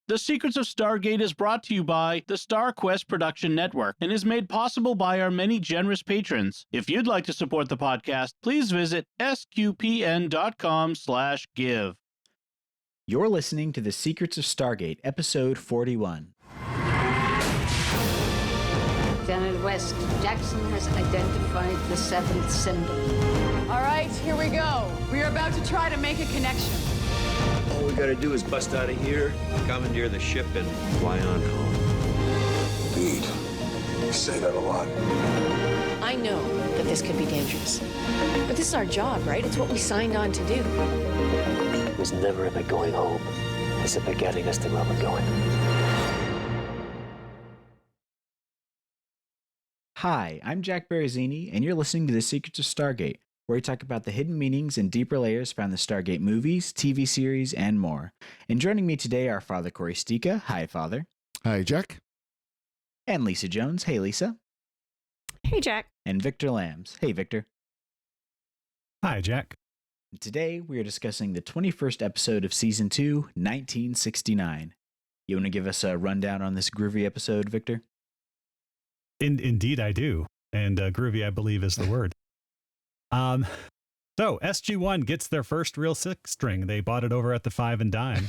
The Secrets of Stargate is brought to you by the StarQuest Production Network and is made possible by our many generous patrons. If you'd like to support the podcast, please visit sqpn.com/give. You're listening to The Secrets of Stargate, Episode 41. Janet West, Jackson has identified the seventh symbol. All right, here we go. We are about to try to make a connection. All we gotta do is bust out of here, commandeer the ship, and fly on home. Indeed. You say that a lot. I know that this could be dangerous. But this is our job, right? It's what we signed on to do. It was never about going home. It's about getting us to where we're going. Hi, I'm Jack Barazzini, and you're listening to The Secrets of Stargate, where we talk about the hidden meanings and deeper layers found in the Stargate movies, TV series, and more. And joining me today are Father Cory Stika. Hi, Father. Hi, Jack. And Lisa Jones. Hey, Lisa. Hey, Jack. And Victor Lambs. Hey, Victor. Hi, Jack. Today, we are discussing the 21st episode of Season 2, 1969. You want to give us a rundown on this groovy episode, Victor? Indeed, I do. And groovy, I believe, is the word. So SG-1 gets their first real six string. They bought it over at the Five and Dime.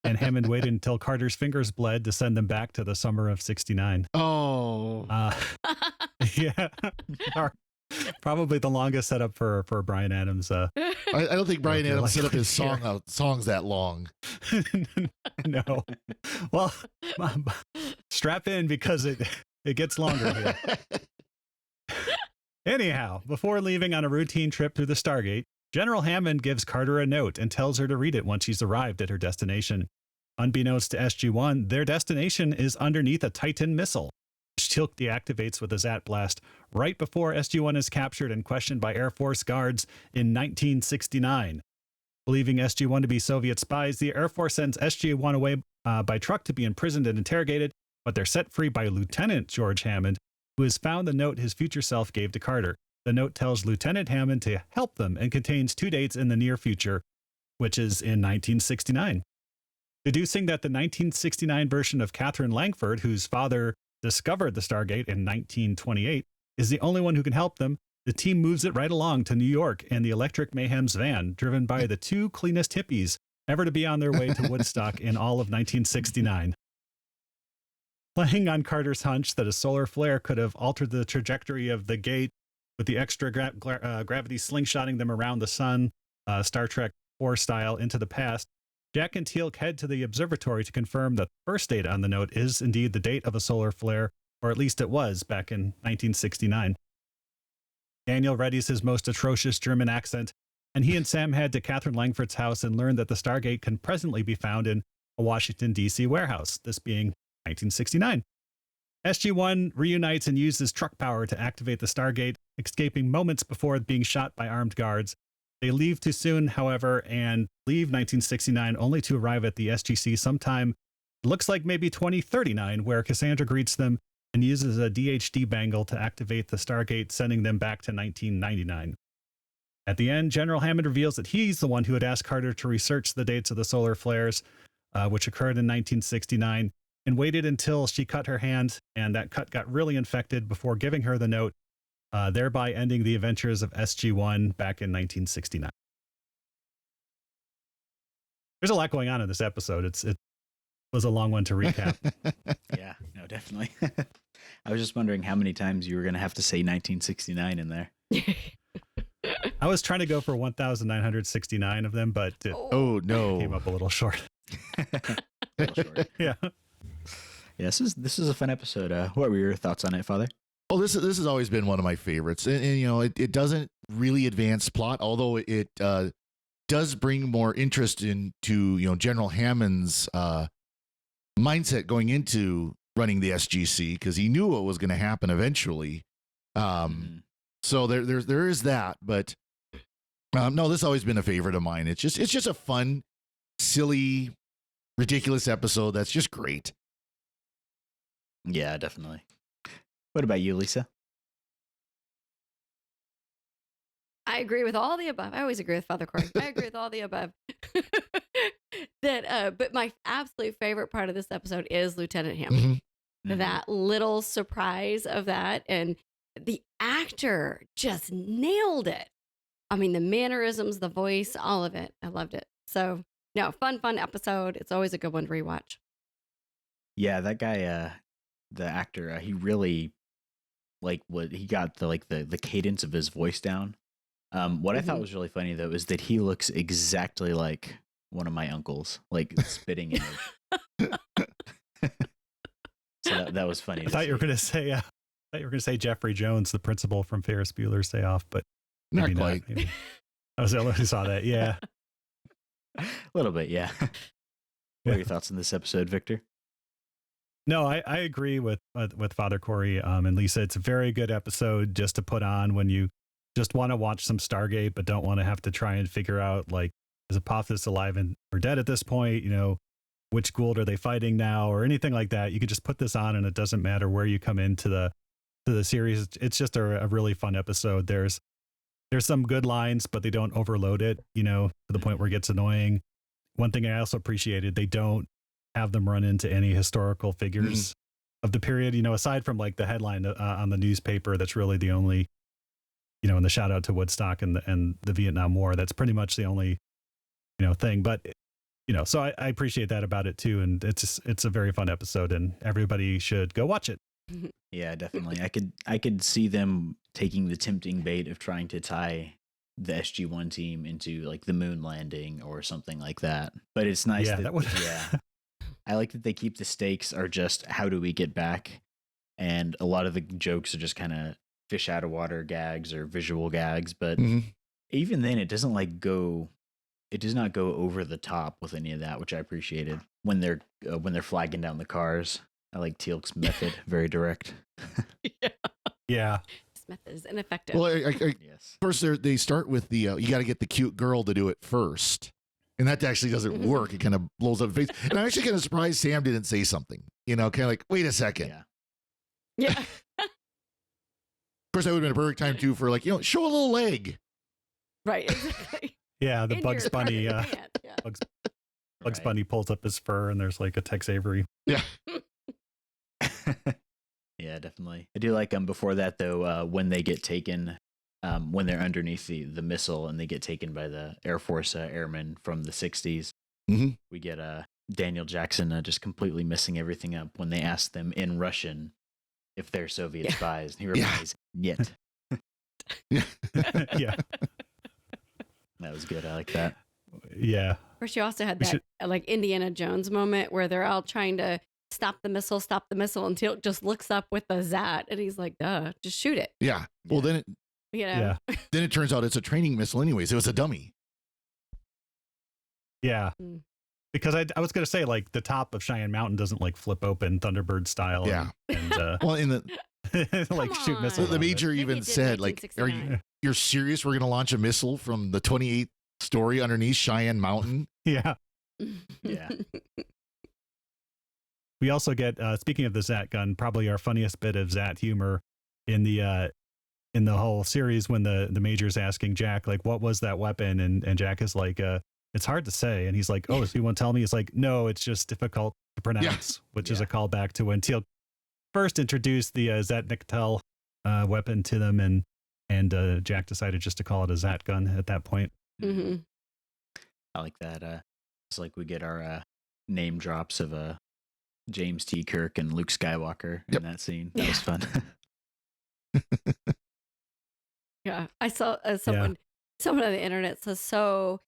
And Hammond waited until Carter's fingers bled to send them back to the summer of 69. Oh. Yeah. Probably the longest setup for Bryan Adams. I don't think Bryan Adams set up his here. songs that long. No. Well, strap in because it gets longer here. Anyhow, before leaving on a routine trip through the Stargate, General Hammond gives Carter a note and tells her to read it once she's arrived at her destination. Unbeknownst to SG-1, their destination is underneath a Titan missile, which Teal'c deactivates with a Zat blast right before SG-1 is captured and questioned by Air Force guards in 1969. Believing SG-1 to be Soviet spies, the Air Force sends SG-1 away by truck to be imprisoned and interrogated, but they're set free by Lieutenant George Hammond, who has found the note his future self gave to Carter. The note tells Lieutenant Hammond to help them and contains two dates in the near future, which is in 1969. Deducing that the 1969 version of Catherine Langford, whose father discovered the Stargate in 1928, is the only one who can help them, the team moves it right along to New York in the Electric Mayhem's van, driven by the two cleanest hippies ever to be on their way to Woodstock in all of 1969. Playing on Carter's hunch that a solar flare could have altered the trajectory of the gate with the extra gravity slingshotting them around the sun, Star Trek 4 style, into the past, Jack and Teal'c head to the observatory to confirm that the first date on the note is indeed the date of a solar flare, or at least it was back in 1969. Daniel readies his most atrocious German accent, and he and Sam head to Catherine Langford's house and learn that the Stargate can presently be found in a Washington, D.C. warehouse, this being 1969. SG-1 reunites and uses truck power to activate the Stargate, escaping moments before being shot by armed guards. They leave too soon, however, and leave 1969 only to arrive at the SGC sometime, it looks like maybe 2039, where Cassandra greets them and uses a DHD bangle to activate the Stargate, sending them back to 1999. At the end, General Hammond reveals that he's the one who had asked Carter to research the dates of the solar flares, which occurred in 1969, and waited until she cut her hand, and that cut got really infected before giving her the note, thereby ending the adventures of SG-1 back in 1969. There's a lot going on in this episode. It was a long one to recap. Yeah, no, definitely. I was just wondering how many times you were going to have to say 1969 in there. I was trying to go for 1,969 of them, but it came up a little short. Yeah. Yeah, this is a fun episode. What were your thoughts on it, Father? Oh, this has always been one of my favorites, and you know, it doesn't really advance plot, although it does bring more interest into, you know, General Hammond's mindset going into running the SGC, because he knew what was going to happen eventually. So there is that, but no, this has always been a favorite of mine. It's just a fun, silly, ridiculous episode that's just great. Yeah, definitely. What about you, Lisa? I agree with all the above. I always agree with Father Cory. I agree with all the above. But my absolute favorite part of this episode is Lieutenant Hammond. That little surprise of that, and the actor just nailed it. I mean, the mannerisms, the voice, all of it. I loved it. So, no, fun episode. It's always a good one to rewatch. Yeah, that guy, the actor, he really he got the cadence of his voice down. What I thought was really funny though is that he looks exactly like one of my uncles, like spitting image. So that was funny. I thought you were going to say Jeffrey Jones, the principal from Ferris Bueller's Day Off, but not quite. I only saw that. Yeah, a little bit. Yeah. What are your thoughts on this episode, Victor? No, I agree with Father Cory and Lisa. It's a very good episode just to put on when you just want to watch some Stargate, but don't want to have to try and figure out, like, is Apophis alive or dead at this point? You know, which Gould are they fighting now or anything like that? You could just put this on and it doesn't matter where you come into the series. It's just a really fun episode. There's some good lines, but they don't overload it, you know, to the point where it gets annoying. One thing I also appreciated, they don't have them run into any historical figures of the period, you know, aside from like the headline on the newspaper. That's really the only, you know, and the shout out to Woodstock and the Vietnam War. That's pretty much the only, you know, thing. But, you know, so I appreciate that about it too. And it's a very fun episode and everybody should go watch it. Yeah, definitely. I could see them taking the tempting bait of trying to tie the SG-1 team into like the moon landing or something like that. But it's nice that would... yeah. I like that they keep the stakes are just how do we get back, and a lot of the jokes are just kind of fish out of water gags or visual gags. But even then, it does not go over the top with any of that, which I appreciated when they're flagging down the cars. I like Teal'c's method, very direct. Yeah. This method is ineffective. Well, yes. First, they start with the you got to get the cute girl to do it first. And that actually doesn't work. It kind of blows up the face. And I'm actually kind of surprised Sam didn't say something. You know, kind of like, wait a second. Yeah. Of course, that would have been a perfect time, too, for like, you know, show a little leg. Right, exactly. Yeah, the Bugs Bunny. Bugs Bunny pulls up his fur and there's like a Tex Avery. Yeah. Yeah, definitely. I do like before that, though, when they get taken... when they're underneath the missile and they get taken by the Air Force airmen from the 60s, we get Daniel Jackson just completely messing everything up when they ask them in Russian if they're Soviet spies. And he replies, "Niet." Yeah. That was good. I like that. Yeah. Of course, you also had that like Indiana Jones moment where they're all trying to stop the missile, and Teal'c just looks up with the Zat and he's like, duh, just shoot it. Yeah. Well, then it... You know? Yeah. Then it turns out it's a training missile anyways. It was a dummy. Yeah. Because I was going to say, like, the top of Cheyenne Mountain doesn't, like, flip open Thunderbird style. Yeah. And well, in the... like, shoot missiles. The major even said, like, you're serious? We're going to launch a missile from the 28th story underneath Cheyenne Mountain? Yeah. Yeah. We also get, speaking of the Zat gun, probably our funniest bit of Zat humor in the whole series when the major's asking Jack, like, what was that weapon? And Jack is like, it's hard to say. And he's like, oh, so you won't tell me? He's like, no, it's just difficult to pronounce, which is a callback to when Teal'c first introduced the Zat Nickel weapon to them. And Jack decided just to call it a Zat gun at that point. Mm-hmm. I like that. It's like we get our name drops of James T. Kirk and Luke Skywalker in that scene. That was fun. Yeah, I saw someone on the internet says, so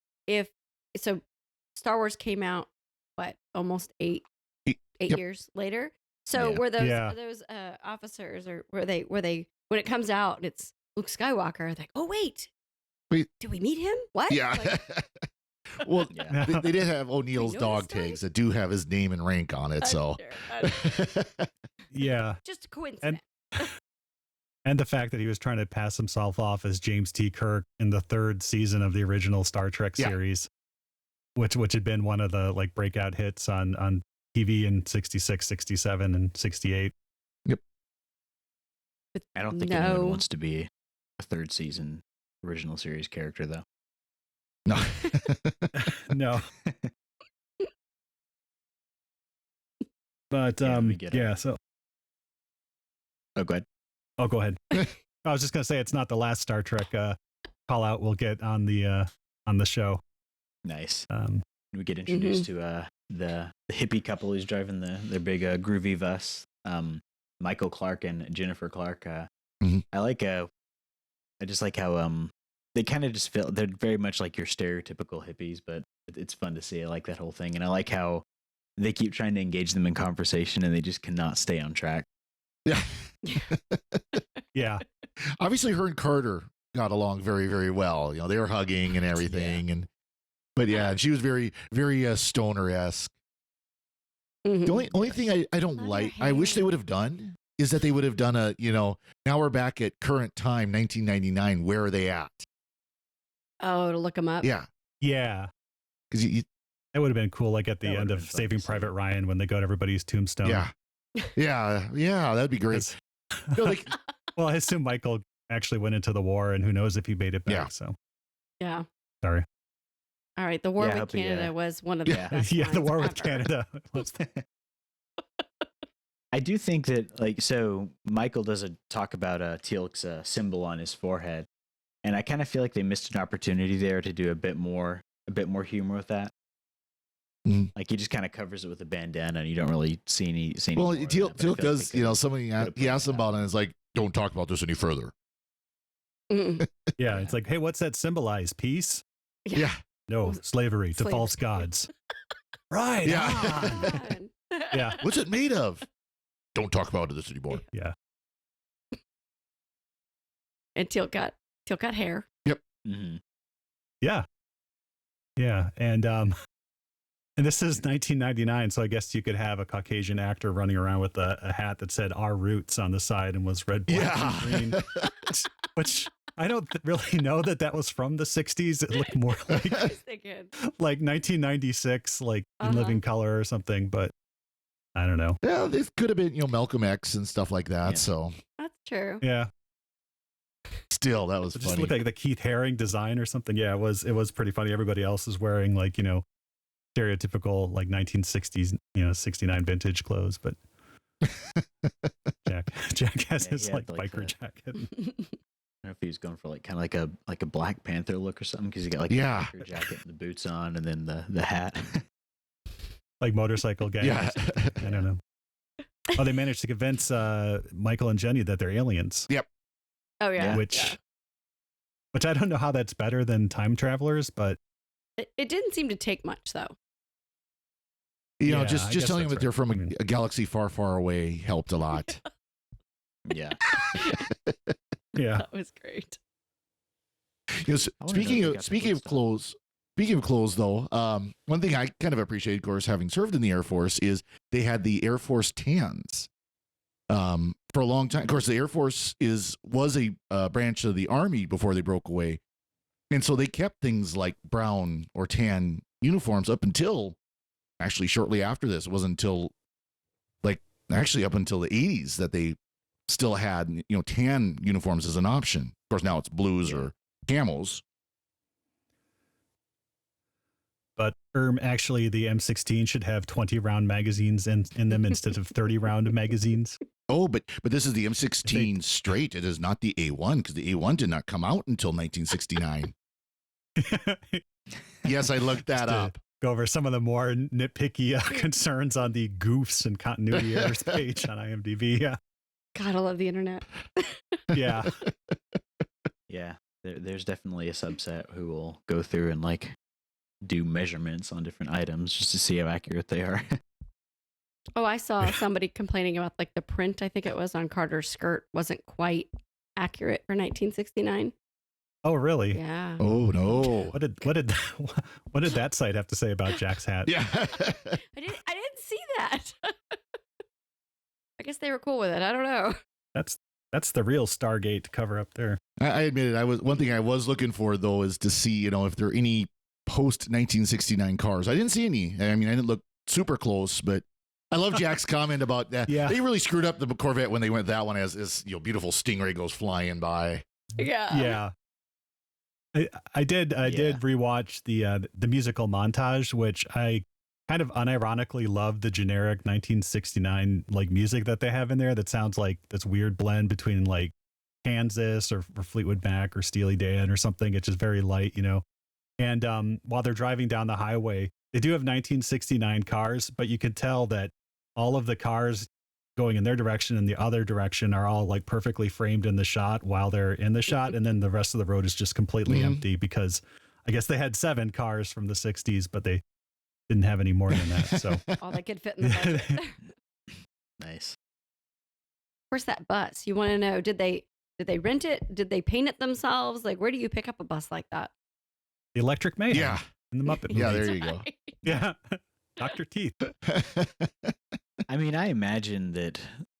Star Wars came out almost eight years later. So were those officers, or were they when it comes out and it's Luke Skywalker, like, oh wait, did we meet him? What? Yeah. Like, well, they did have O'Neill's dog tags that do have his name and rank on it. So yeah, just a coincidence. And the fact that he was trying to pass himself off as James T. Kirk in the 3rd season of the original Star Trek series, which had been one of the like breakout hits on TV in 66, 67, and 68. Yep. I don't think anyone wants to be a 3rd season original series character, though. No. No. But Yeah, so Oh, go ahead. oh, go ahead. I was just gonna say it's not the last Star Trek call out we'll get on the show. Nice. We get introduced to the hippie couple who's driving their big Groovy bus. Michael Clark and Jennifer Clark. I just like how they kind of just feel they're very much like your stereotypical hippies, but it's fun to see. I like that whole thing, and I like how they keep trying to engage them in conversation, and they just cannot stay on track. Yeah. Yeah. Obviously, her and Carter got along very, very well. You know, they were hugging and everything, but she was very, very stoner-esque. The only thing I don't like, I wish they would have done, is that they would have done now we're back at current time, 1999. Where are they at? Oh, to look them up. Yeah. Yeah. Because it would have been cool, like at the end of Saving Private Ryan when they go to everybody's tombstone. Yeah. Yeah, that'd be great. Well, I assume Michael actually went into the war, and who knows if he made it back. Yeah. So. Yeah. Sorry. All right. The war with Canada was one of the best. Yeah, the war ever. with Canada. I do think that, so Michael does talk about Teal'c's symbol on his forehead, and I kind of feel like they missed an opportunity there to do a bit more humor with that. Mm. Like he just kind of covers it with a bandana, and you don't really see any. Well, Teal'c does. Somebody he asks him about it, and it's like, "Don't talk about this any further." Yeah, it's like, hey, what's that symbolize? Peace? Yeah. No, slavery to false gods. Right. Yeah. Yeah. What's it made of? Don't talk about this anymore. Yeah. And Teal'c got hair. Yep. Mm-hmm. Yeah. Yeah. And this is 1999, so I guess you could have a Caucasian actor running around with a hat that said "Our Roots" on the side and was red, black, and green. Which I don't really know that was from the 60s. It looked more like 1996, like in living color or something, but I don't know. Yeah, this could have been, Malcolm X and stuff like that. Yeah. So that's true. Yeah. Still, that was funny. Just looked like the Keith Haring design or something. Yeah, it was pretty funny. Everybody else is wearing stereotypical 1960s, 69 vintage clothes, but Jack has his biker jacket. I don't know if he was going for kind of like a Black Panther look or something, because he got the biker jacket and the boots on, and then the hat. Like motorcycle gang. Yeah. I don't know. Oh, they managed to convince Michael and Jenny that they're aliens. Yep. Oh yeah. Which I don't know how that's better than time travelers, but it didn't seem to take much though. Just telling them that they're from a galaxy far, far away helped a lot. Yeah. Yeah. That was great. Speaking of clothes, though, one thing I kind of appreciate, of course, having served in the Air Force, is they had the Air Force tans for a long time. Of course, the Air Force was a branch of the Army before they broke away, and so they kept things like brown or tan uniforms up until actually shortly after this. It wasn't until up until the 80s that they still had tan uniforms as an option. Of course, now it's blues or camos. But actually, the M16 should have 20 round magazines in them instead of 30 round magazines. Oh, but this is the M16 straight. It is not the A1, because the A1 did not come out until 1969. Yes, I looked that up. Go over some of the more nitpicky concerns on the goofs and continuity errors page on IMDb. Yeah. God, I love the internet. Yeah. Yeah. There's definitely a subset who will go through and do measurements on different items just to see how accurate they are. Oh, I saw somebody complaining about the print, I think it was, on Carter's skirt wasn't quite accurate for 1969. Oh, really? Yeah. Oh no. What did that site have to say about Jack's hat? Yeah. I didn't see that. I guess they were cool with it. I don't know. That's the real Stargate cover up there. I admit it. One thing I was looking for, though, is to see, if there are any post 1969 cars. I didn't see any. I mean, I didn't look super close, but I love Jack's comment about that. Yeah. They really screwed up the Corvette when they went that one as beautiful Stingray goes flying by. Yeah. Yeah. I did rewatch the musical montage, which I kind of unironically love the generic 1969 like music that they have in there. That sounds like this weird blend between like Kansas or Fleetwood Mac or Steely Dan or something. It's just very light, you know. And while they're driving down the highway, they do have 1969 cars, but you can tell that all of the cars going in their direction and the other direction are all like perfectly framed in the shot while they're in the shot. And then the rest of the road is just completely empty because I guess they had 7 cars from the 60s, but they didn't have any more than that. So all that could fit in the budget. Nice. Where's that bus? You want to know, did they rent it? Did they paint it themselves? Like, where do you pick up a bus like that? The Electric Mayhem. Yeah. In the Muppet movie. Yeah, there you go. Yeah. Dr. Teeth. I mean, I imagine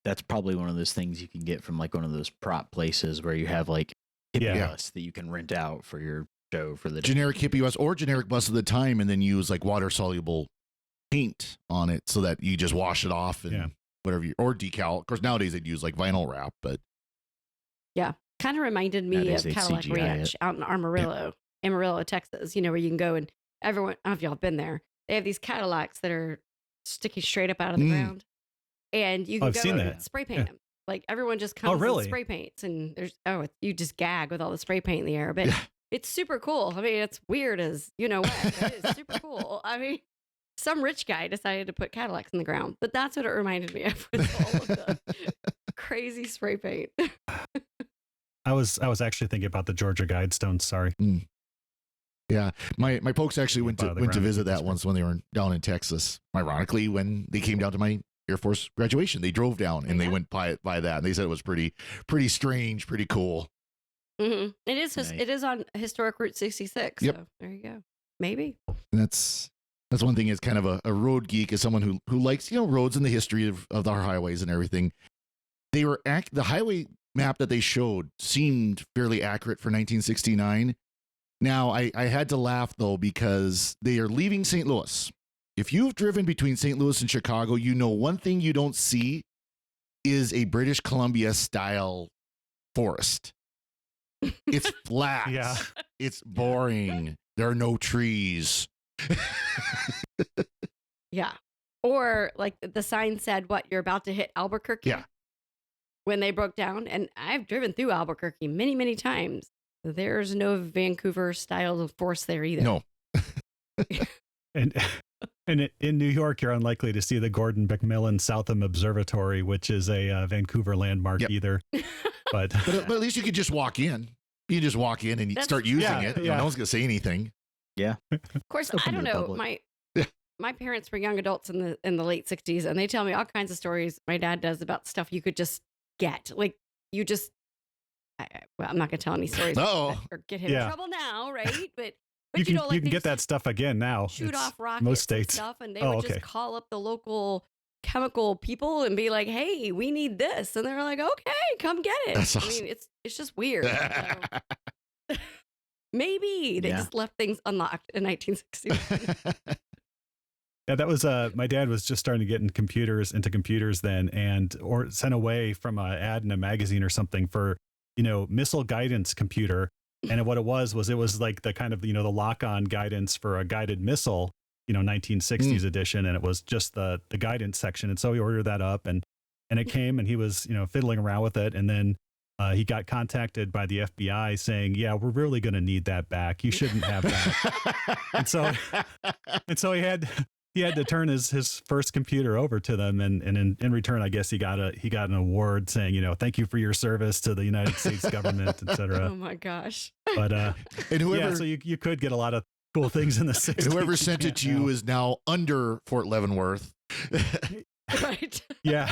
that's probably one of those things you can get from like one of those prop places where you have like hippie bus that you can rent out for your show for the generic hippie bus or generic bus of the time, and then use like water soluble paint on it so that you just wash it off and whatever or decal. Of course, nowadays they'd use like vinyl wrap, but yeah, kind of reminded me of Cadillac CGI Ranch out in Amarillo, Texas. You know, where you can go and everyone, I don't know if y'all have been there. They have these Cadillacs that are sticking straight up out of the ground, and you can go and spray paint them. Like everyone just comes and spray paints, and you just gag with all the spray paint in the air. But it's super cool. I mean, it's weird as you know what. It is super cool. I mean, some rich guy decided to put Cadillacs in the ground, but that's what it reminded me of with all of the crazy spray paint. I was actually thinking about the Georgia Guidestones. Sorry. Yeah, my folks actually went to visit that once when they were down in Texas. Ironically, when they came down to my Air Force graduation, they drove down and they went by that, and they said it was pretty strange, pretty cool. Mm-hmm. It is nice. It is on historic Route 66. Yep. So there you go. Maybe. And that's one thing as kind of a road geek, as someone who likes roads and the history of our highways and everything. They were the highway map that they showed seemed fairly accurate for 1969. Now, I had to laugh, though, because they are leaving St. Louis. If you've driven between St. Louis and Chicago, you know one thing you don't see is a British Columbia-style forest. It's flat. Yeah. It's boring. There are no trees. Yeah. Or, like, the sign said, what, you're about to hit Albuquerque? Yeah. When they broke down. And I've driven through Albuquerque many, many times. There's no Vancouver style of force there either. No. and in New York, you're unlikely to see the Gordon McMillan Southam Observatory, which is a Vancouver landmark either. But at least you could just walk in. You just walk in and start using it. No one's going to say anything. Yeah. Of course, I don't know. My parents were young adults in the late 60s, and they tell me all kinds of stories my dad does about stuff you could just get. Like, you just... I'm not going to tell any stories or get him in trouble now, right? But you can get that stuff again now. Shoot off rockets most states. and stuff, and they would just call up the local chemical people and be like, "Hey, we need this," and they're like, "Okay, come get it." That's awesome. I mean, it's just weird. So. Maybe they just left things unlocked in 1961. Yeah, that was my dad was just starting to get into computers then, or sent away from an ad in a magazine or something for missile guidance computer. And what it was like the kind of, the lock-on guidance for a guided missile, 1960s edition. And it was just the guidance section. And so he ordered that up and it came and he was, fiddling around with it. And then he got contacted by the FBI saying, yeah, we're really going to need that back. You shouldn't have that. and so he had to turn his first computer over to them, and in return, I guess he got an award saying, thank you for your service to the United States government, etc. Oh my gosh! But and whoever, so you could get a lot of cool things in the 60s. And whoever sent it to you is now under Fort Leavenworth. Right? Yeah,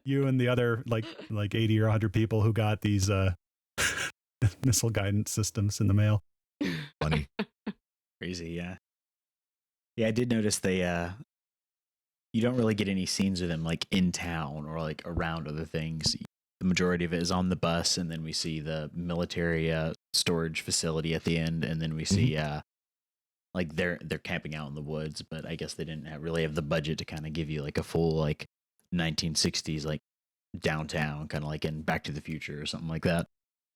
you and the other like 80 or 100 people who got these missile guidance systems in the mail. Funny, crazy, yeah. Yeah, I did notice you don't really get any scenes of them like in town or like around other things. The majority of it is on the bus, and then we see the military storage facility at the end, and then we see like they're camping out in the woods. But I guess they didn't really have the budget to kind of give you like a full like 1960s like downtown, kind of like in Back to the Future or something like that.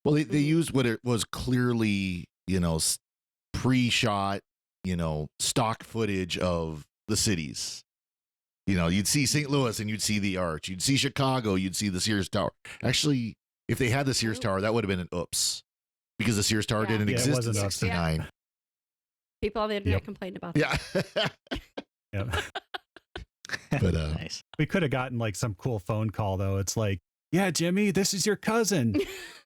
Well, they used what it was clearly pre-shot, stock footage of the cities. You'd see St. Louis and you'd see the Arch. You'd see Chicago, you'd see the Sears Tower. Actually, if they had the Sears Tower, that would have been an oops, because the Sears Tower didn't exist in 69. People on the internet complained about that. Yeah. But nice. We could have gotten like some cool phone call though. It's like, yeah, Jimmy, this is your cousin,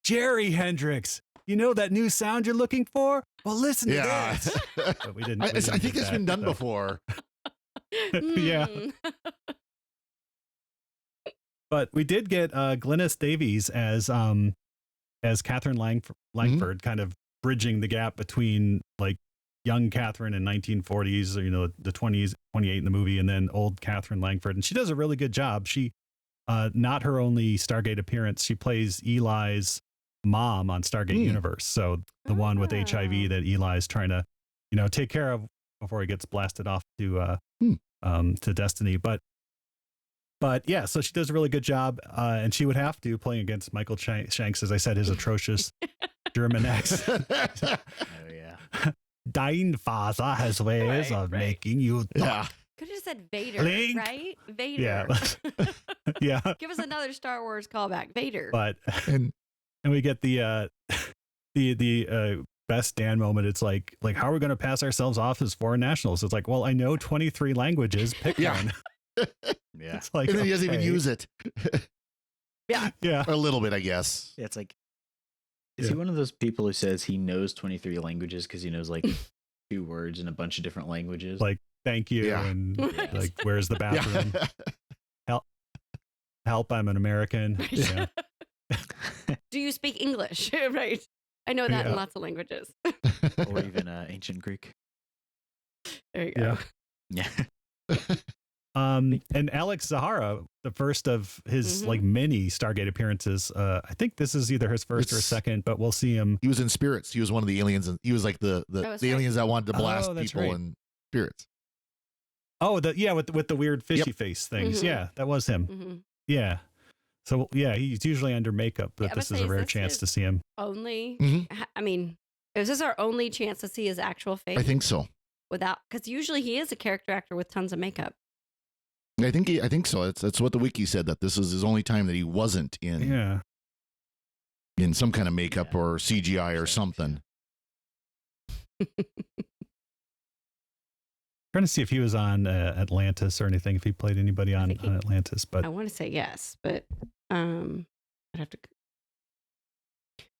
Jerry Hendricks. You know that new sound you're looking for? Well, listen to this. But we didn't. I think that's been done before. Yeah. But we did get Glynis Davies as Catherine Langford, kind of bridging the gap between like young Catherine in 1940s, or, the 20s, 28 in the movie, and then old Catherine Langford. And she does a really good job. She, not her only Stargate appearance, she plays Eli's mom on Stargate Universe. So the one with HIV that Eli's trying to, take care of before he gets blasted off to Destiny. But yeah, so she does a really good job. And she would have to, playing against Michael Shanks, as I said, his atrocious German accent. Oh, yeah. Dein father has ways of making you talk. Could have said Vader, Link. right? Vader. Yeah. Yeah. Give us another Star Wars callback, Vader. But and we get the best Dan moment. It's like how are we going to pass ourselves off as foreign nationals? It's like, well, I know 23 languages. Pick one. Yeah. It's like, And then he doesn't even use it. Yeah. A little bit, I guess. Yeah, it's like, is he one of those people who says he knows 23 languages because he knows like 2 words in a bunch of different languages? Like, thank you. And like, where's the bathroom? Help, I'm an American. Yeah. Do you speak English? Right. I know that in lots of languages. Or even ancient Greek. There you go. Yeah. And Alex Zahara, the first of his like mini Stargate appearances. I think this is either his first or second, but we'll see him. He was in Spirits. He was one of the aliens, and he was like the aliens that wanted to blast people in Spirits. Oh, with the weird fishy face things. Yeah, that was him. Yeah. So yeah, he's usually under makeup, but this is a rare chance to see him. Only, I mean, is this our only chance to see his actual face? I think so. Because usually he is a character actor with tons of makeup. I think so. That's what the wiki said, that this is his only time that he wasn't in some kind of makeup or CGI or something. Trying to see if he was on Atlantis or anything, if he played anybody on Atlantis, but I want to say yes, but I'd have to.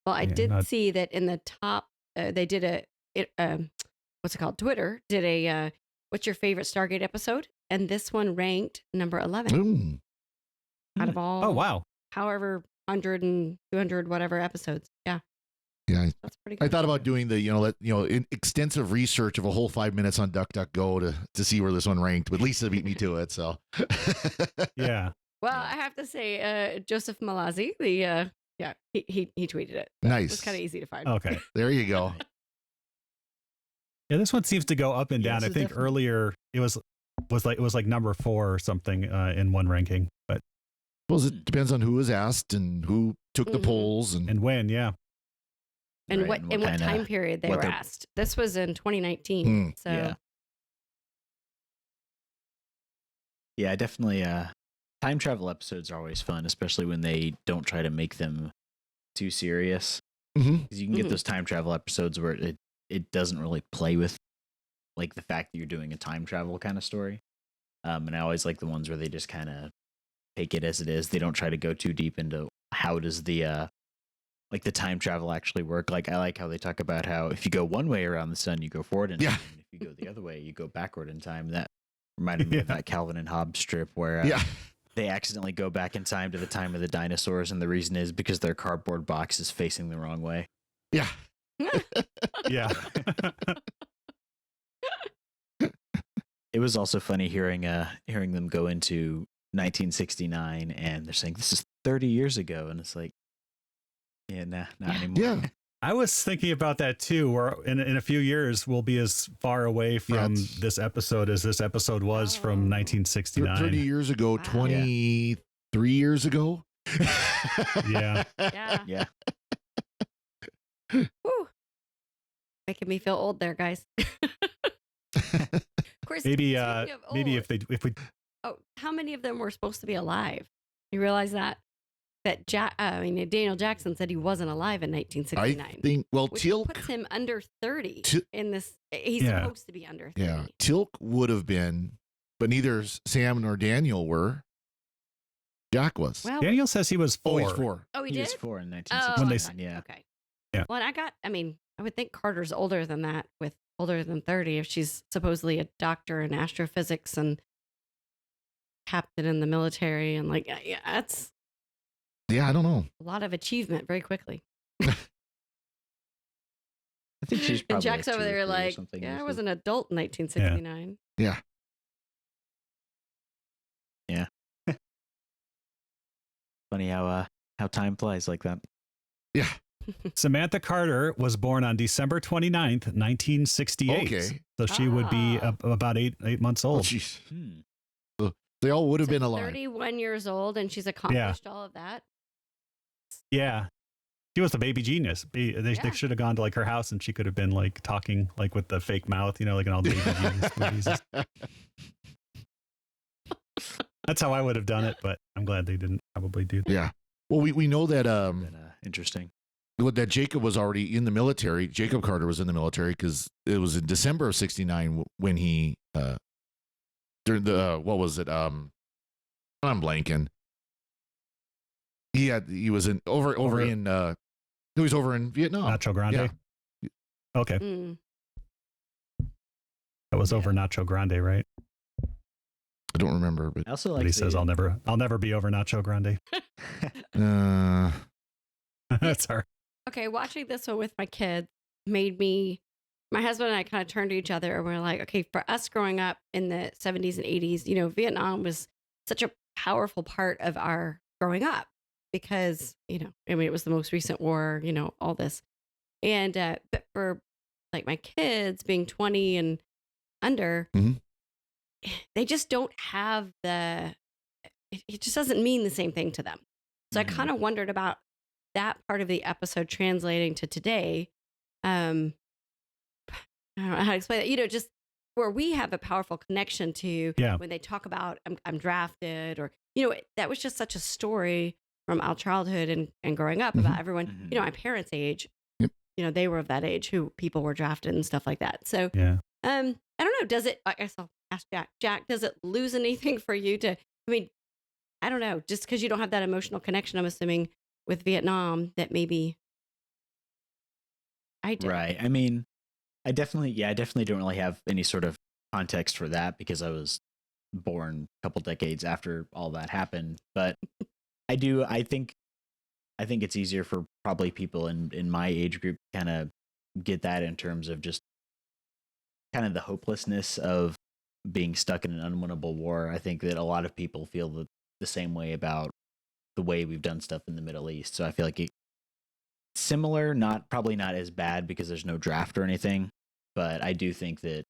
Well, I did see that in the top, they did what's it called? Twitter did a what's your favorite Stargate episode? And this one ranked number 11 out of all. Oh, wow. However, 100 and 200, whatever episodes. Yeah. Yeah. That's pretty good. I thought about doing the, extensive research of a whole 5 minutes on DuckDuckGo to see where this one ranked, but Lisa beat me to it. So, yeah. Well, I have to say, Joseph Malazzi, he tweeted it. Nice. It was kind of easy to find. Okay. There you go. Yeah, this one seems to go up and down. I think earlier it was like number 4 or something in one ranking, but well, it depends on who was asked and who took the polls and when. Yeah, and what time period they were asked. This was in 2019. So yeah, definitely. Time travel episodes are always fun, especially when they don't try to make them too serious. Because you can get those time travel episodes where it doesn't really play with like the fact that you're doing a time travel kind of story. And I always like the ones where they just kind of take it as it is. They don't try to go too deep into how does the like the time travel actually work. Like I like how they talk about how if you go one way around the sun, you go forward in time. And if you go the other way, you go backward in time. That reminded me of that Calvin and Hobbes strip where they accidentally go back in time to the time of the dinosaurs, and the reason is because their cardboard box is facing the wrong way. Yeah. Yeah. It was also funny hearing them go into 1969 and they're saying this is 30 years ago, and it's like, not anymore. Yeah. I was thinking about that too, where in a few years we'll be as far away from this episode as this episode was from 1969. 30 years ago, 23 years ago. Yeah. Yeah. Yeah. Whew. Making me feel old there, guys. Of course, maybe speaking of maybe old, if we oh, how many of them were supposed to be alive? You realize that Daniel Jackson said he wasn't alive in 1969. I think, well, which Teal'c puts him under 30 in this. He's Yeah. supposed to be under 30. Yeah, Teal'c would have been, but neither Sam nor Daniel were. Jack was. Well, Daniel says he was 4. Oh, he's 4. oh, he He did? was 4 in Oh, 1969. okay. Yeah. Okay. Yeah. Well, and I would think Carter's older than that, with older than 30, if she's supposedly a doctor in astrophysics and captain in the military, and like, yeah, that's Yeah, I don't know. a lot of achievement very quickly. I think she's probably And Jack's like over 2 or there 3 or like, something. yeah, I This was is- an adult in 1969. Yeah. Funny how time flies like that. Yeah. Samantha Carter was born on December 29th, 1968. Okay. So she would be about eight months Oh, old. jeez. Hmm. So they all would have So been alive. 31 years old, and she's accomplished all of that. Yeah. She was the baby genius. They Yeah. should have gone to like her house and she could have been like talking like with the fake mouth, you know, like in all the baby genius movies. That's how I would have done it, but I'm glad they didn't probably do that. Yeah. Well, we know that Been, interesting. that Jacob was already in the military. Jacob Carter was in the military because it was in December of '69 when he during the what was it? I'm blanking. He was in over in he was over in Vietnam. Nacho Grande. Yeah. Okay. Mm. That was over Nacho Grande, right? I don't remember, but I also But like he says I'll never be over Nacho Grande. That's our Okay, watching this one with my kids made my husband and I kind of turned to each other and we're like, okay, for us growing up in the 70s and 80s, you know, Vietnam was such a powerful part of our growing up because, you know, I mean, it was the most recent war, you know, all this. And, but for like my kids being 20 and under, they just don't have it just doesn't mean the same thing to them. So I kind of wondered about that part of the episode translating to today. I don't know how to explain that. You know, just where we have a powerful connection to when they talk about I'm drafted, or you know, that was just such a story from our childhood and growing up about everyone. You know, my parents' age. Yep. You know, they were of that age who people were drafted and stuff like that. So yeah. I don't know. Does it? I guess I'll ask Jack. Jack, does it lose anything for you to? I mean, I don't know. Just because you don't have that emotional connection, I'm assuming with Vietnam that maybe I do. Right. I mean, I definitely don't really have any sort of context for that because I was born a couple decades after all that happened. But I think it's easier for probably people in my age group to kind of get that in terms of just kind of the hopelessness of being stuck in an unwinnable war. I think that a lot of people feel the same way about the way we've done stuff in the Middle East. So I feel like it's similar, probably not as bad because there's no draft or anything, but I do think that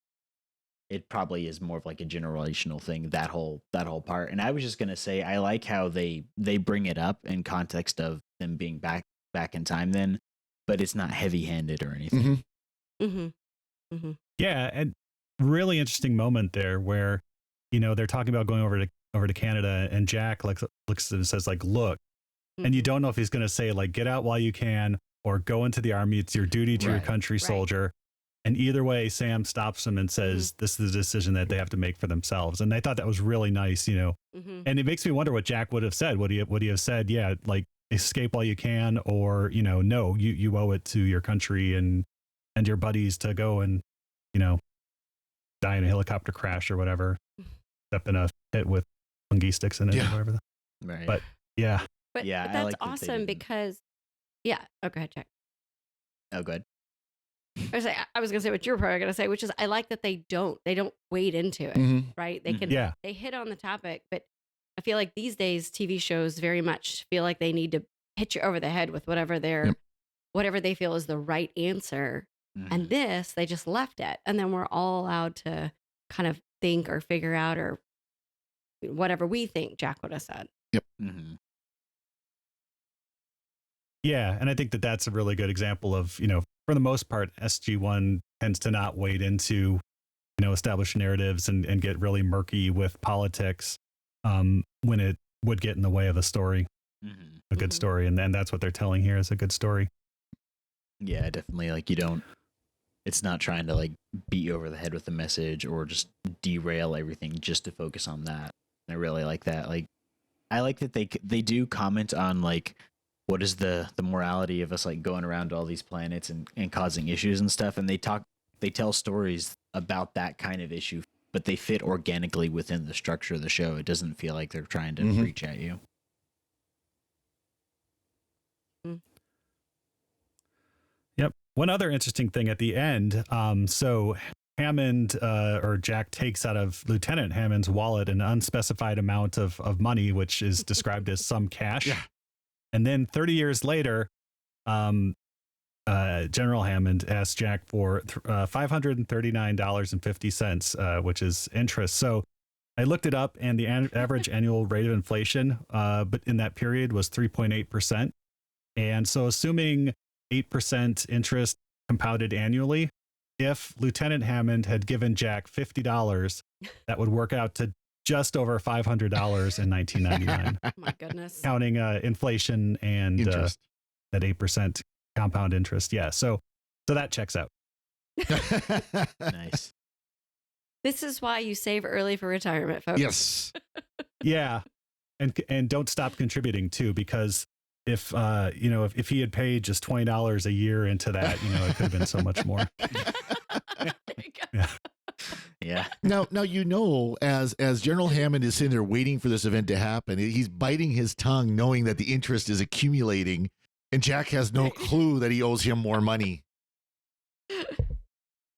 it probably is more of like a generational thing, that whole part. And I was just going to say, I like how they bring it up in context of them being back in time then, but it's not heavy-handed or anything. Yeah, and really interesting moment there where, you know, they're talking about going over to Canada, and Jack looks and says like, look, and you don't know if he's going to say like, get out while you can, or go into the army. It's your duty to your country, soldier. And either way, Sam stops him and says, this is a decision that they have to make for themselves. And I thought that was really nice, you know, and it makes me wonder what Jack would have said. Would he have said, yeah, like escape while you can, or, you know, no, you owe it to your country and your buddies to go and, you know, die in a helicopter crash or whatever, step in a pit with fungi sticks in it or whatever. Right. But yeah. But yeah, that's I like that they awesome didn't. because, yeah. Oh, go ahead, Jack. Oh, good. I was going to say what you were probably going to say, which is I like that they don't wade into it, right? They can, they hit on the topic, but I feel like these days TV shows very much feel like they need to hit you over the head with whatever whatever they feel is the right answer. And this, they just left it. And then we're all allowed to kind of think or figure out or whatever we think Jack would have said. Yep. Yeah. And I think that that's a really good example of, you know, for the most part, SG1 tends to not wade into, established narratives and get really murky with politics when it would get in the way of a story, a good story. And then that's what they're telling here is a good story. Yeah, definitely. Like it's not trying to like beat you over the head with the message or just derail everything just to focus on that. I really like that. Like, I like that they do comment on like, what is the morality of us like going around to all these planets and causing issues and stuff. And they tell stories about that kind of issue, but they fit organically within the structure of the show. It doesn't feel like they're trying to reach at you. Yep. One other interesting thing at the end. So Hammond or Jack takes out of Lieutenant Hammond's wallet an unspecified amount of money, which is described as some cash. Yeah. And then 30 years later, General Hammond asked Jack for $539.50, which is interest. So I looked it up, and the average annual rate of inflation, but in that period was 3.8%. And so assuming 8% interest compounded annually, if Lieutenant Hammond had given Jack $50, that would work out to just over $500 in 1999. Oh my goodness. Counting inflation and that 8% compound interest. Yeah. So that checks out. Nice. This is why you save early for retirement, folks. Yes. Yeah. And don't stop contributing too, because if he had paid just $20 a year into that, it could have been so much more. Yeah. Yeah. Now, as General Hammond is sitting there waiting for this event to happen, he's biting his tongue, knowing that the interest is accumulating, and Jack has no clue that he owes him more money.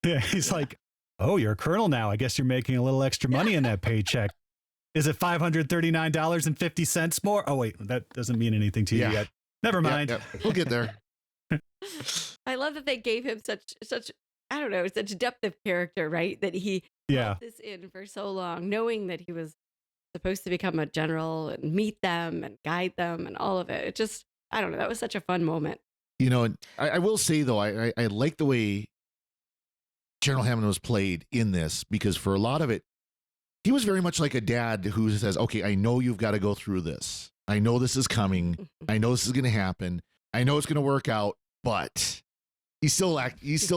Yeah, he's like, "Oh, you're a colonel now. I guess you're making a little extra money in that paycheck. Is it $539.50 more? Oh wait, that doesn't mean anything to you yet. Never mind. Yeah. We'll get there." I love that they gave him such I don't know, such depth of character, right? That he held this in for so long, knowing that he was supposed to become a general and meet them and guide them and all of it. It just, I don't know, that was such a fun moment. I will say though, I like the way General Hammond was played in this, because for a lot of it, he was very much like a dad who says, okay, I know you've got to go through this. I know this is coming. I know this is going to happen. I know it's going to work out, but he still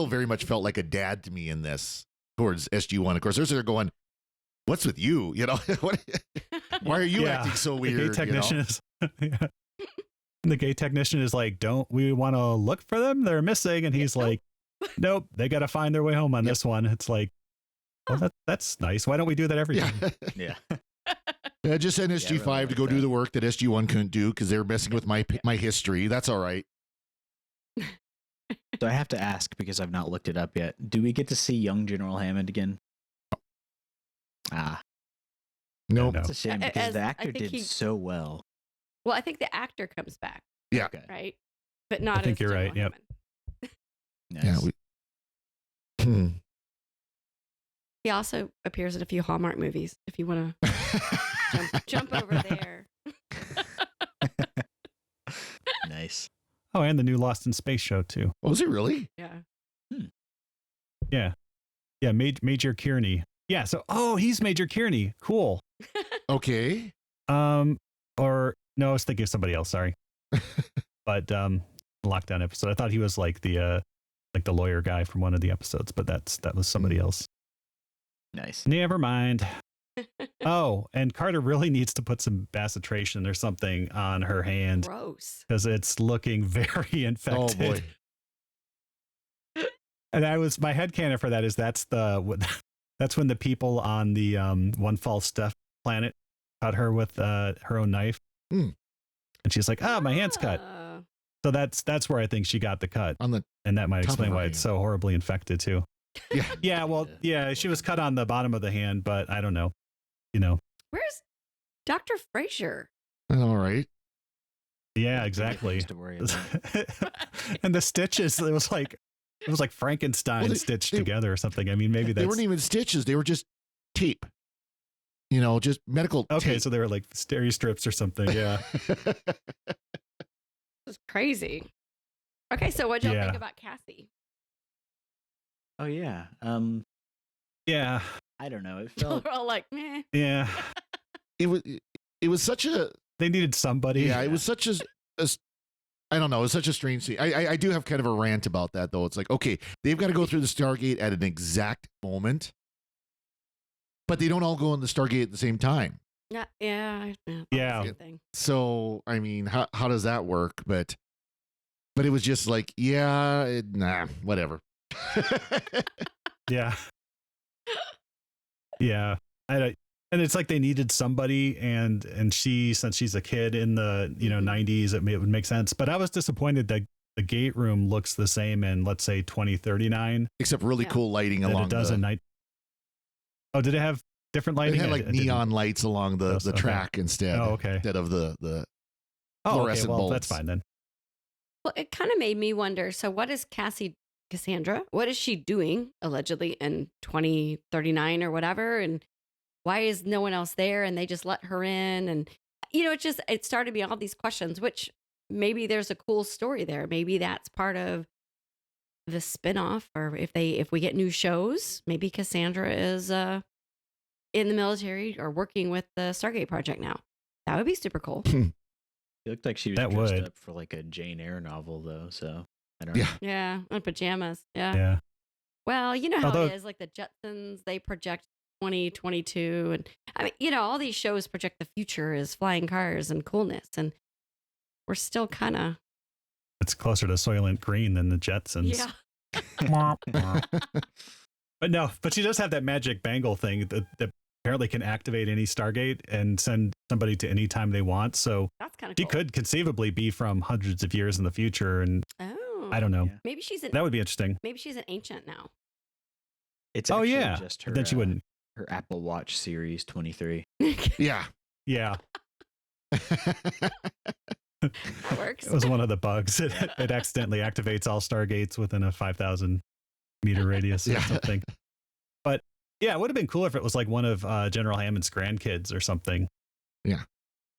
very much felt like a dad to me in this towards SG1. Of course, they're going, what's with you? Why are you acting so weird? The gay technician is, the gay technician is like, don't we want to look for them? They're missing. And he's like, nope, they got to find their way home on this one. It's like, well, that's nice. Why don't we do that every time? Yeah. Just send SG5 to go do the work that SG1 couldn't do because they were messing with my history. That's all right. So I have to ask, because I've not looked it up yet. Do we get to see young General Hammond again? No. That's a shame, because the actor did so well. Well, I think the actor comes back. Yeah. Okay. Right? But not I think as you're General right. Yep. Hammond. Yeah. He also appears in a few Hallmark movies, if you want to jump over there. Nice. Oh, and the new Lost in Space show too. Oh, is it really? Yeah. Yeah. Yeah. Major Kearney. Yeah. So, he's Major Kearney. Cool. Okay. Or no, I was thinking of somebody else. Sorry. But lockdown episode. I thought he was like the lawyer guy from one of the episodes, but that was somebody else. Nice. Never mind. Oh, and Carter really needs to put some bacitracin or something on her hand. Gross. Because it's looking very infected. Oh boy. And my headcanon for that is that's when the people on the One False Step planet cut her with her own knife. And she's like, my hand's cut. So that's where I think she got the cut. And that might explain why hand. it's so horribly infected too. Yeah. Yeah, well, yeah, she was cut on the bottom of the hand, but I don't know. Where's Dr. Frazier? All right. Yeah, exactly. To worry about. And the stitches, it was like Frankenstein stitched together or something. I mean, maybe they weren't even stitches. They were just tape. Just medical tape. So they were like steri strips or something. Yeah. This is crazy. Okay, so what'd y'all think about Cassie? Oh yeah. Yeah. I don't know. It felt. We're all like, meh. Yeah. It was such a. They needed somebody. Yeah, it was such a I don't know. It was such a strange scene. I do have kind of a rant about that, though. It's like, okay, they've got to go through the Stargate at an exact moment, but they don't all go in the Stargate at the same time. Yeah. Thing. So, I mean, how does that work? But it was just like, whatever. Yeah. Yeah. And it's like they needed somebody, and she, since she's a kid in the 90s, it would make sense. But I was disappointed that the gate room looks the same in, let's say, 2039, except really cool lighting along it does the at night. Oh, did it have different lighting? It had like neon lights along the track instead. Oh, okay. Instead of the fluorescent bulbs. That's fine then. Well, it kind of made me wonder. So, what is Cassandra? What is she doing allegedly in 2039 or whatever? And why is no one else there? And they just let her in, and it started me all these questions. Which maybe there's a cool story there. Maybe that's part of the spinoff, or if we get new shows, maybe Cassandra is in the military or working with the Stargate project now. That would be super cool. It looked like she was That dressed would. up for like a Jane Eyre novel, though. So I don't know. Yeah, in pajamas. Yeah. Yeah. Well, you know how Although- it is. Like the Jetsons, they project 2022, and I mean, all these shows project the future as flying cars and coolness, and we're still kind of It's closer to Soylent Green than the Jetsons. yeah. But she does have that magic bangle thing that apparently can activate any Stargate and send somebody to any time they want. So That's kind of she cool. could conceivably be from hundreds of years in the future, and Oh, I don't know. Yeah. maybe she's That would be interesting. maybe she's an ancient now. It's Oh actually yeah. just her. Then she wouldn't. Her Apple Watch Series 23. Yeah. Yeah. That works. It was one of the bugs. It accidentally activates all Stargates within a 5,000 meter radius or Yeah. something. But yeah, it would have been cool if it was like one of General Hammond's grandkids or something. Yeah.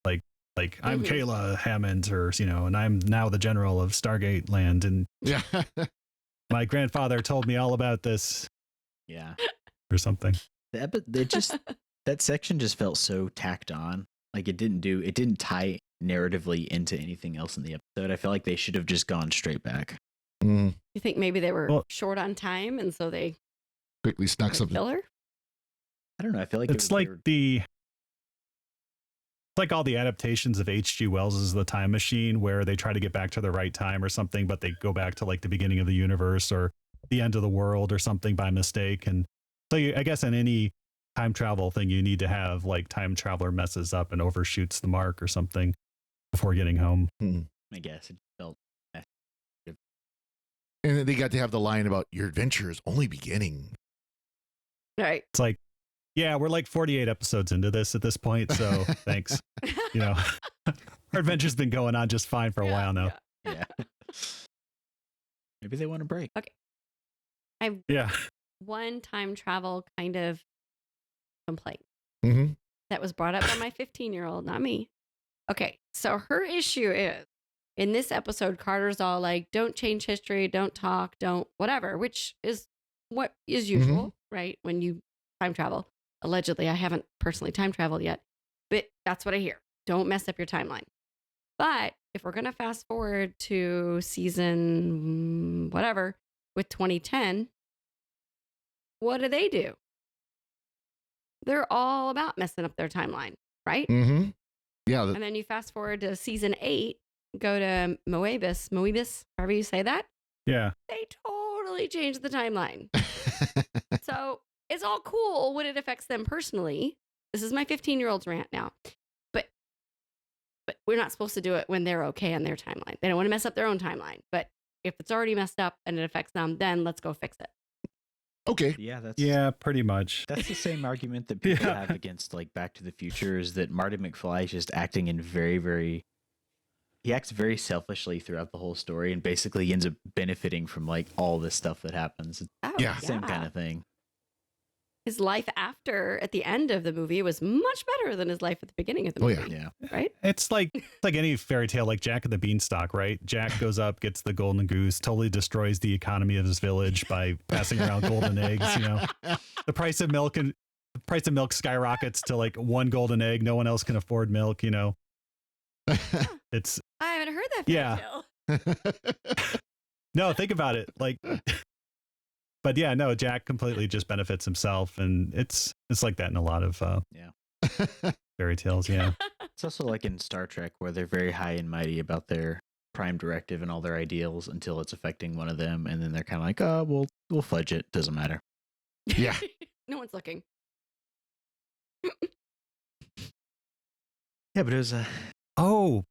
Like I'm Kayla Hammond, or and I'm now the general of Stargate land, and Yeah. my grandfather told me all about this, Yeah. or something. That section just felt so tacked on. Like it didn't tie narratively into anything else in the episode. I feel like they should have just gone straight back. You think maybe they were Well- short on time, and so they Quickly snuck something. filler? I don't know. I feel like It's like it's like all the adaptations of H.G. Wells's The Time Machine, where they try to get back to the right time or something, but they go back to like the beginning of the universe or the end of the world or something by mistake. And so I guess in any time travel thing, you need to have like time traveler messes up and overshoots the mark or something before getting home. I guess it felt. And then they got to have the line about your adventure is only beginning. Right. It's like, yeah, we're like 48 episodes into this at this point, so thanks. Our adventure's been going on just fine for a while now. Yeah. Maybe they want a break. I've Yeah. one time travel kind of complaint Mm-hmm. that was brought up by my 15-year-old, not me. Okay, so her issue is in this episode, Carter's all like, don't change history, don't talk, don't whatever, which is what is usual, right? When you time travel. Allegedly, I haven't personally time traveled yet, but that's what I hear. Don't mess up your timeline. But if we're going to fast forward to season whatever with 2010, what do? They're all about messing up their timeline, right? Mm-hmm. Yeah. And then you fast forward to season 8, go to Moebius, however you say that. Yeah. They totally changed the timeline. So it's all cool when it affects them personally. This is my 15-year-old's rant now. But we're not supposed to do it when they're okay on their timeline. They don't want to mess up their own timeline. But if it's already messed up and it affects them, then let's go fix it. Okay. Yeah, pretty much. That's the same argument that people have against like Back to the Future, is that Marty McFly is just acting in he acts very selfishly throughout the whole story, and basically ends up benefiting from like all this stuff that happens. Oh, Yeah. Same kind of thing. His life at the end of the movie was much better than his life at the beginning of the movie. Yeah. Right? it's like any fairy tale, like Jack and the Beanstalk, right? Jack goes up, gets the golden goose, totally destroys the economy of his village by passing around golden eggs. You know, the price of milk skyrockets to like one golden egg. No one else can afford milk. You know, it's. I haven't heard that fairy tale. No, think about it. Like, but yeah, no, Jack completely just benefits himself, and it's like that in a lot of fairy tales. Yeah. It's also like in Star Trek where they're very high and mighty about their prime directive and all their ideals until it's affecting one of them, and then they're kind of like, oh, we'll fudge it. Doesn't matter. Yeah. No one's looking. Yeah, but it was Oh,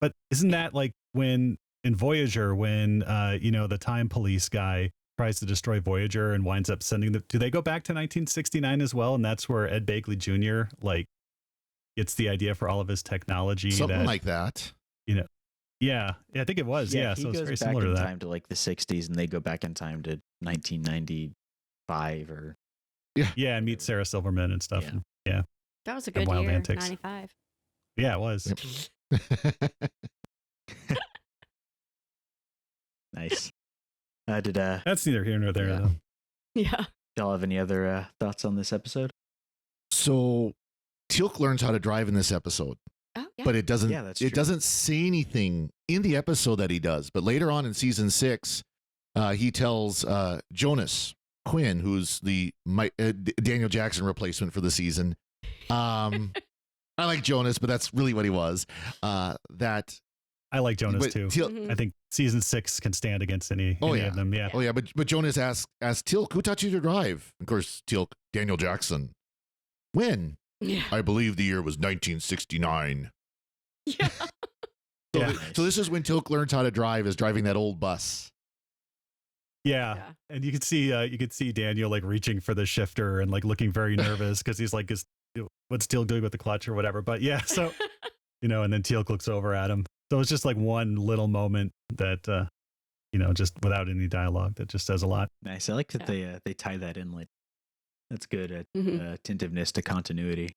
but isn't that like when in Voyager, when the time police guy tries to destroy Voyager and winds up sending do they go back to 1969 as well? And that's where Ed Begley Jr. like gets the idea for all of his technology. Something like that. You know, yeah, I think it was. Yeah, he so it's goes very back similar in to that. time to like the 60s, and they go back in time to 1995 or Yeah, and meet Sarah Silverman and stuff. Yeah. That was a And good Wild year, Antics. 95. Yeah, it was. Nice. That's neither here nor there, Yeah. though. Yeah. Y'all have any other thoughts on this episode? So Teal'c learns how to drive in this episode. Oh, yeah. But it doesn't. Yeah, that's it true. doesn't say anything in the episode that he does. But later on in season 6, he tells Jonas Quinn, who's the Daniel Jackson replacement for the season. I like Jonas, but that's really what he was. That I like Jonas but too. Mhm. I think season 6 can stand against any of them. Yeah. Oh yeah, but Jonas asks Teal'c, who taught you to drive? Of course, Teal'c, Daniel Jackson. When? Yeah. I believe the year was 1969. Yeah. So this is when Teal'c learns how to drive, is driving that old bus. Yeah. And you could see Daniel like reaching for the shifter and like looking very nervous because he's like, what's Teal'c doing with the clutch or whatever? But yeah, so and then Teal'c looks over at him. So it's just like one little moment that just without any dialogue that just says a lot. Nice. I like that they tie that in. Like, that's good at Mhm. attentiveness to continuity.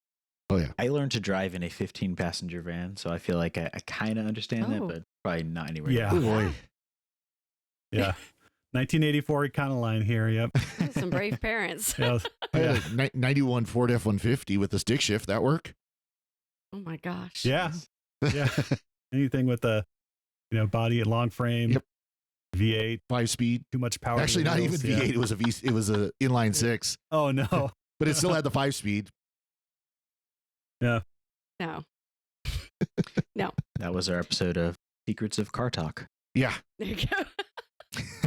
Oh yeah. I learned to drive in a 15-passenger van, so I feel like I kind of understand that, Oh. but probably not anywhere. Yeah. Oh boy. Yeah. 1984 Econoline here. Yep. Some brave parents. Yeah. I had a 91 Ford F-150 with the stick shift. That work? Oh my gosh. Yeah. Yeah. Anything with the, body and long frame. Yep. V8. 5-speed. Too much power. Actually, to the not even wheels. V8. Yeah. It was a inline 6, Oh no. but it still had the 5-speed. Yeah. No. No. That was our episode of Secrets of Car Talk. Yeah. There you go.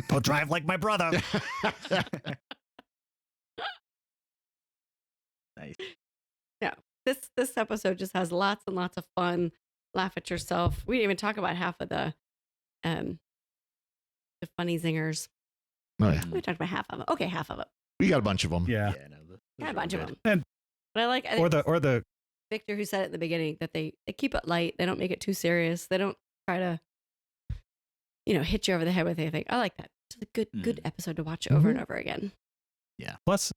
Don't drive like my brother. Nice. No. This episode just has lots and lots of fun. Laugh at yourself. We didn't even talk about half of the funny zingers. Oh yeah. We talked about half of them. Okay, half of it. We got a bunch of them. Yeah. Got a bunch of them. And But I like or the Victor who said it in the beginning that they keep it light. They don't make it too serious. They don't try to hit you over the head with anything. I like that. It's a good episode to watch over and over again. Yeah. plus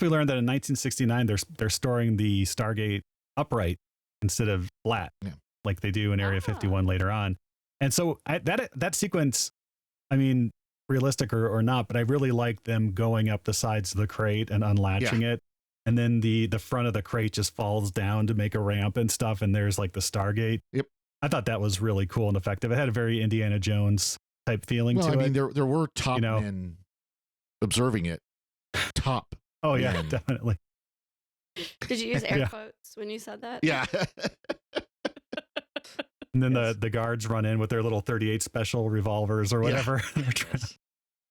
we learned that in 1969 they're storing the Stargate upright instead of flat, like they do in Area 51 later on. And so that sequence, I mean, realistic or not, but I really like them going up the sides of the crate and unlatching it. And then the front of the crate just falls down to make a ramp and stuff. And there's like the Stargate. Yep. I thought that was really cool and effective. It had a very Indiana Jones type feeling to I mean, it. there were top men observing it. Top. Oh yeah, men. definitely. Did you use air quotes when you said that? Yeah. And then the guards run in with their little 38 special revolvers or whatever. They're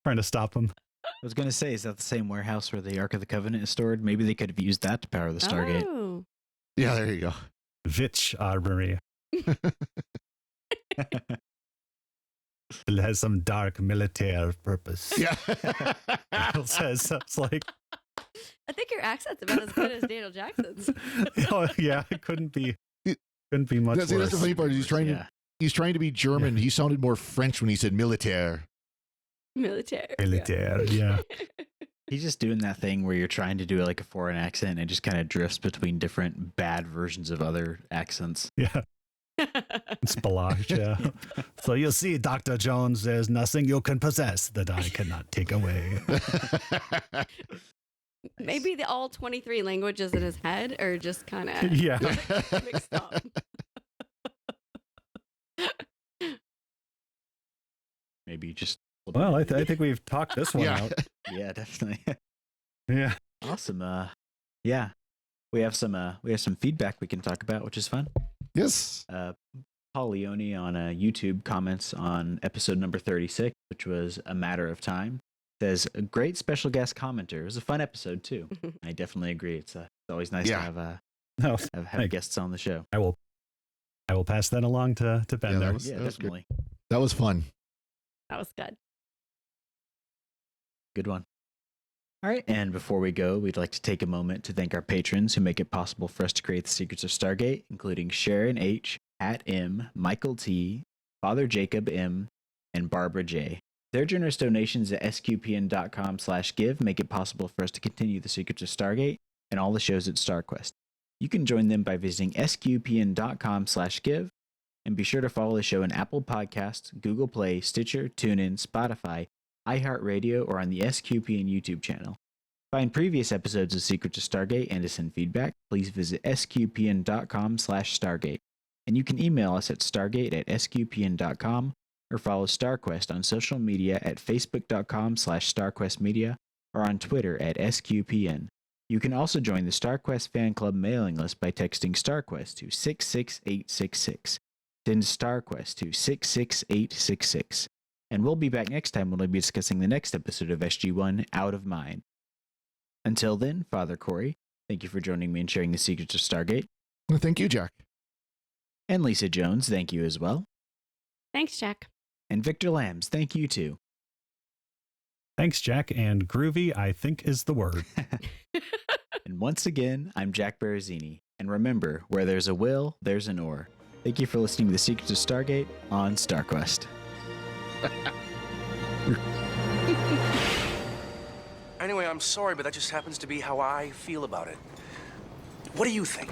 trying to stop them. I was going to say, is that the same warehouse where the Ark of the Covenant is stored? Maybe they could have used that to power the Stargate. Oh. Yeah, there you go. Vich Armory. It has some dark military purpose. Yeah. It says, it's like, I think your accent's about as good as Daniel Jackson's. oh yeah, it couldn't be much That's worse. the funny part. He's trying to be German. He sounded more French when he said militaire. Military. Yeah. He's just doing that thing where you're trying to do like a foreign accent and it just kind of drifts between different bad versions of other accents. Yeah. It's Balaj, yeah. So you see, Dr. Jones, there's nothing you can possess that I cannot take away. Maybe all 23 languages in his head are just kind of Yeah. mixed up. Maybe just. Well, I think we've talked this one out. Yeah, definitely. Yeah. Awesome. Yeah, we have some feedback we can talk about, which is fun. Yes. Paul Leone on YouTube comments on episode number 36, which was A Matter of Time. Says, a great special guest commenter. It was a fun episode too. I definitely agree. It's always nice to have guests on the show. I will pass that along to Ben. That was definitely. That was fun. That was good. Good one. All right, and before we go, we'd like to take a moment to thank our patrons who make it possible for us to create the Secrets of Stargate, including Sharon H., Pat M., Michael T., Father Jacob M., and Barbara J. Their generous donations at sqpn.com/give make it possible for us to continue the Secrets of Stargate and all the shows at StarQuest. You can join them by visiting sqpn.com/give, and be sure to follow the show in Apple Podcasts, Google Play, Stitcher, TuneIn, Spotify, iHeartRadio, or on the SQPN YouTube channel. Find previous episodes of Secrets of Stargate and to send feedback, please visit sqpn.com/Stargate. And you can email us at stargate@sqpn.com or follow StarQuest on social media at facebook.com/StarQuestMedia or on Twitter at SQPN. You can also join the StarQuest fan club mailing list by texting StarQuest to 66866. Send StarQuest to 66866. And we'll be back next time when we'll be discussing the next episode of SG-1, Out of Mind. Until then, Father Cory, thank you for joining me and sharing the Secrets of Stargate. Well, thank you, Jack. And Lisa Jones, thank you as well. Thanks, Jack. And Victor Lambs, thank you too. Thanks, Jack. And groovy, I think, is the word. And once again, I'm Jack Barazzini. And remember, where there's a will, there's an oar. Thank you for listening to the Secrets of Stargate on StarQuest. Anyway, I'm sorry, but that just happens to be how I feel about it. What do you think?